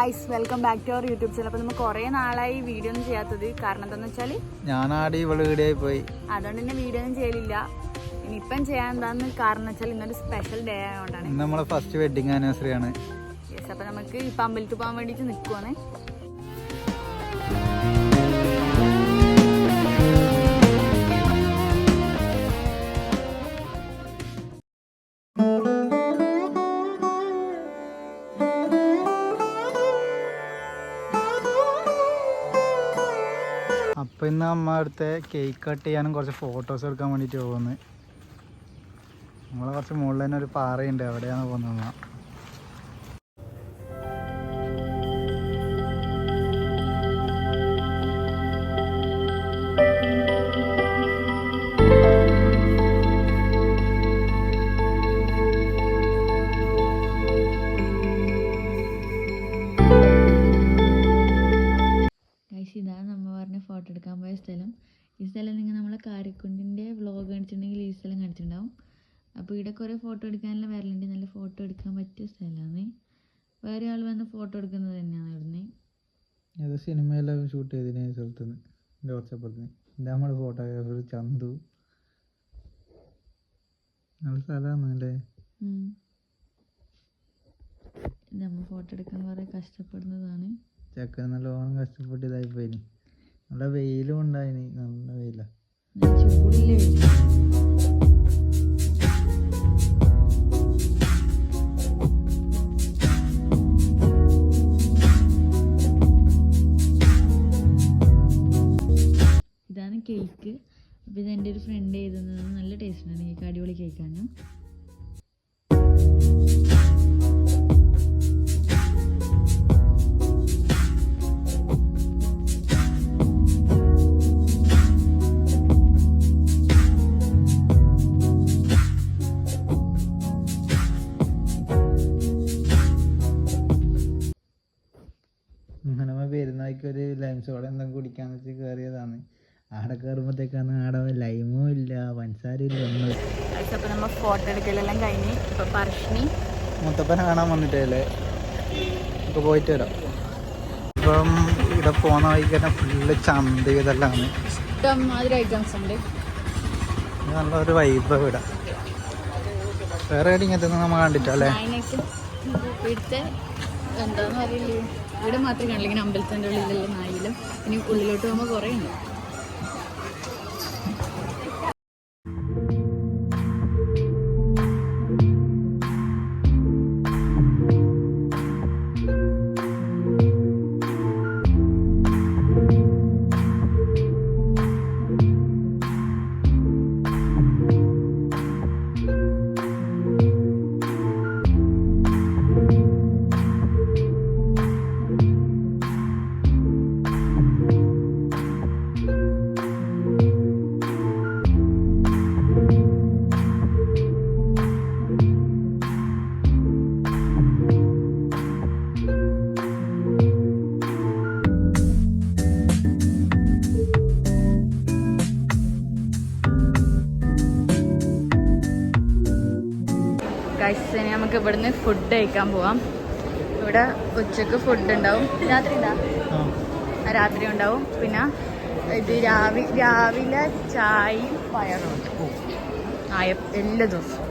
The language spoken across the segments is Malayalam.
Guys, welcome back to our YouTube channel. അപ്പോൾ നമ്മൾ കുറേ നാളായി വീഡിയോ ഒന്നും ചെയ്യാത്തത്. കാരണം എന്താണെന്ന് വെച്ചാൽ പോയി, അതുകൊണ്ട് തന്നെ വീഡിയോ ഒന്നും ചെയ്യലില്ല. ഇനിയിപ്പം ചെയ്യാൻ എന്താന്ന് കാരണം വെച്ചാൽ ഇന്നൊരു സ്പെഷ്യൽ ഡേ ആയതുകൊണ്ടാണ്. നമ്മളെ ഫസ്റ്റ് വെഡിങ് ആനിവേഴ്സറി ആണ്. യെസ്, അപ്പോൾ നമുക്ക് ഇപ്പം അമ്പലത്തിൽ പോകാൻ വേണ്ടിയിട്ട് നിൽക്കുവാണ്. അപ്പോൾ ഇന്ന് അമ്മ അടുത്ത് കേക്ക് കട്ട് ചെയ്യാനും കുറച്ച് ഫോട്ടോസ് എടുക്കാൻ വേണ്ടിയിട്ട് പോകുന്നത്. നമ്മളെ കുറച്ച് മുകളിൽ തന്നെ ഒരു പാറയുണ്ട്, എവിടെയാണ് പോകുന്നത്. ഇതാണ് നമ്മ പറഞ്ഞ ഫോട്ടോ എടുക്കാൻ പോയ സ്ഥലം. ഈ സ്ഥലം നിങ്ങൾ നമ്മളെ കാരിക്കുണ്ടിൻ്റെ വ്ളോഗ് കാണിച്ചിട്ടുണ്ടെങ്കിൽ ഈ സ്ഥലം കാണിച്ചിട്ടുണ്ടാവും. അപ്പോൾ ഇവിടെ കുറേ ഫോട്ടോ എടുക്കാനെല്ലാം വരലുണ്ട്. നല്ല ഫോട്ടോ എടുക്കാൻ പറ്റിയ സ്ഥലമാണ്. വേറെ ആൾ വന്ന് ഫോട്ടോ എടുക്കുന്നത് തന്നെയാണ് ഇവിടുന്ന്. ഏത് സിനിമയെല്ലാം ഷൂട്ട് ചെയ്തതിന് സ്ഥലത്ത് നിന്ന് എൻ്റെ കുറച്ചപ്പുറത്ത് നമ്മുടെ ഫോട്ടോഗ്രാഫർ ചന്തു. നല്ല സ്ഥലമാണ് അല്ലേ? നമ്മൾ ഫോട്ടോ എടുക്കാൻ കുറേ കഷ്ടപ്പെടുന്നതാണ്. ചെക്കൻ നല്ലോണം കഷ്ടപ്പെട്ട് ഇതായിപ്പോയിനി. നല്ല വെയിലും ഉണ്ടായിനി, നല്ല വെയില. ചൂടില്ലേ ഇതാണ് കേക്ക്. അപ്പോൾ ഇതെൻ്റെ ഒരു ഫ്രണ്ട് എഴുതുന്നത്. നല്ല ടേസ്റ്റാണ് കേക്ക്, അടിപൊളി കേക്കാണ്. പെരുന്നാൾക്കൊരു ലൈം സോഡ എന്തെങ്കിലും കുടിക്കാന്ന് വെച്ച് കയറിയതാണ്. ആടെ കയറുമ്പോഴത്തേക്കാണ് ആടെ ലൈമും ഇല്ല, പഞ്ചസാരയും ഇല്ല, ഒന്നും. അപ്പോൾ നമ്മൾ ഫോട്ടോ എടുക്കലെല്ലാം കഴിഞ്ഞ് ഇപ്പോൾ പറശ്ശിനി മുത്തപ്പനെ കാണാൻ വന്നിട്ടല്ലേ, നമുക്ക് പോയിട്ട് വരാം. ഇപ്പം ഇവിടെ പോകുന്ന വഴിക്ക് തന്നെ ഫുള്ള് ചന്ത ഇതെല്ലാം ആണ്. ഇഷ്ടംമാതിരി ഐറ്റംസ് ഉണ്ട്. നല്ലൊരു വൈബ് ഇവിടെ. വേറെ എവിടെ ഇങ്ങനത്തെ നമ്മൾ കണ്ടിട്ടല്ലേ? ഇവിടുത്തെ എന്താന്ന് അറിയില്ലേ, ഇവിടെ മാത്രമേ കാണില്ല. ഇങ്ങനെ അമ്പലത്തിൻ്റെ ഉള്ളിലെല്ലാം നായിലും. ഇനി ഉള്ളിലോട്ട് പോകുമ്പോൾ കുറേ ഉണ്ട്. ഗൈസ്, നമുക്ക് ഇവിടുന്ന് ഫുഡ് കഴിക്കാൻ പോവാം. ഇവിടെ ഉച്ചക്ക് ഫുഡ് ഉണ്ടാവും, രാത്രി ഉണ്ടാവും. പിന്നെ ഇത് രാവിലെ ചായയും പയറും എല്ലാ ദിവസവും.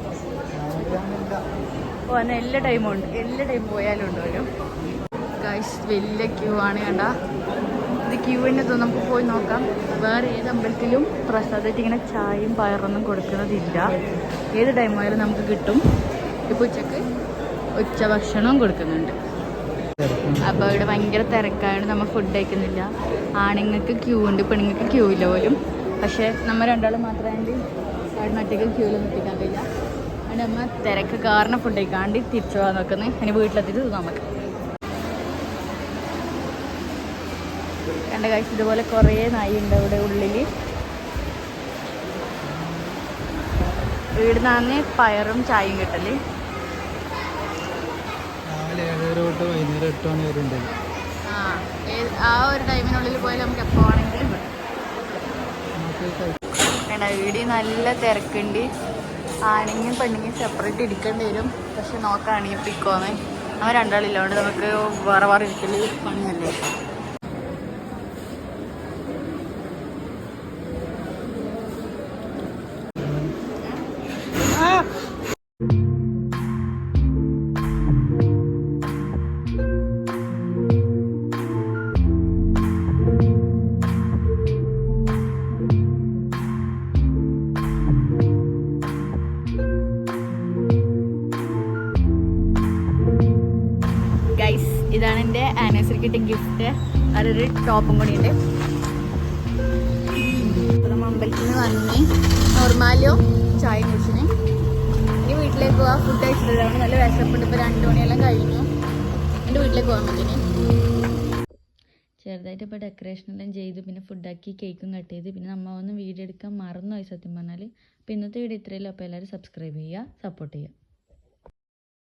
എല്ലാ ടൈമും ഉണ്ട്, എല്ലാ ടൈം പോയാലും ഉണ്ടാവും. ഗൈസ്, വലിയ ക്യൂ ആണ്. കണ്ട, ഇത് ക്യൂവിൻ്റെ നമുക്ക് പോയി നോക്കാം. വേറെ ഏത് അമ്പലത്തിലും പ്രസാദമായിട്ട് ഇങ്ങനെ ചായയും പയറൊന്നും കൊടുക്കുന്നതില്ല. ഏത് ടൈം ആയാലും നമുക്ക് കിട്ടും. ഇപ്പോൾ ഉച്ചക്ക് ഉച്ചഭക്ഷണവും കൊടുക്കുന്നുണ്ട്. അപ്പോൾ ഇവിടെ ഭയങ്കര തിരക്കാണ്, നമ്മൾ ഫുഡ് കഴിക്കുന്നില്ല. ആണുങ്ങൾക്ക് ക്യൂ ഉണ്ട്, പെണ്ണുങ്ങൾക്ക് ക്യൂ ഇല്ല പോലും. പക്ഷേ നമ്മൾ രണ്ടാളും മാത്രമായിട്ട് അവിടെ ഒറ്റയ്ക്ക് ക്യൂവിൽ നിർത്തിക്കാൻ കഴിയില്ല. അതുകൊണ്ട് നമ്മൾ തിരക്ക് കാരണം ഫുഡ് കഴിക്കാണ്ട് തിരിച്ചു പോകാൻ നോക്കുന്നത്. ഇനി വീട്ടിലെത്തിയിട്ട് നമുക്ക് കണ്ട കാഴ്ച. ഇതുപോലെ കുറേ നായി ഉണ്ട് ഇവിടെ ഉള്ളിൽ. ഇവിടുന്നാണ് പയറും ചായയും കിട്ടല്. വൈകുന്നേരം 8 മണി വരെ ഉണ്ട്. ആ ഒരു ടൈമിനുള്ളിൽ പോയാൽ നമുക്ക് എപ്പോൾ വേണമെങ്കിലും വീഡിയോ നല്ല തിരക്കുണ്ട്. ആണെങ്കിലും പെണ്ണെങ്കിലും സെപ്പറേറ്റ് ഇരിക്കേണ്ടി വരും. പക്ഷെ നോക്കുകയാണെങ്കിൽ പിക്കോന്ന് അവൻ രണ്ടാളില്ല, അതുകൊണ്ട് നമുക്ക് വേറെ വേറെ ഇരിക്കല് പണിയല്ലേ. ഗൈസ്, ഇതാണ് എൻ്റെ ആനിവേഴ്സറി കിട്ടിയ ഗിഫ്റ്റ്. അതൊരു ടോപ്പും കൂടി ഉണ്ട്. നമ്മൾ അമ്പലത്തിൽ നിന്ന് വന്ന് നോർമാലിയോ ചായ കുടിച്ചിന്. ഇനി വീട്ടിലേക്ക് പോവാം. ഫുഡ് കഴിച്ചിട്ടുള്ളതാണ്. നല്ല വിശപ്പുണ്ട്. ഇപ്പോൾ 2 മണിയെല്ലാം കഴിഞ്ഞു. എൻ്റെ വീട്ടിലേക്ക് പോകാൻ പറ്റിന്. ചെറുതായിട്ട് ഇപ്പോൾ ഡെക്കറേഷനെല്ലാം ചെയ്തു, പിന്നെ ഫുഡാക്കി, കേക്കും കട്ട് ചെയ്ത്, പിന്നെ നമ്മൾ ഒന്ന് വീഡിയോ എടുക്കാൻ മറന്നുപോയി സത്യം പറഞ്ഞാൽ. അപ്പോൾ ഇന്നത്തെ വീഡിയോ ഇത്രയല്ലോ. അപ്പോൾ എല്ലാവരും സബ്സ്ക്രൈബ് ചെയ്യുക, സപ്പോർട്ട് ചെയ്യുക.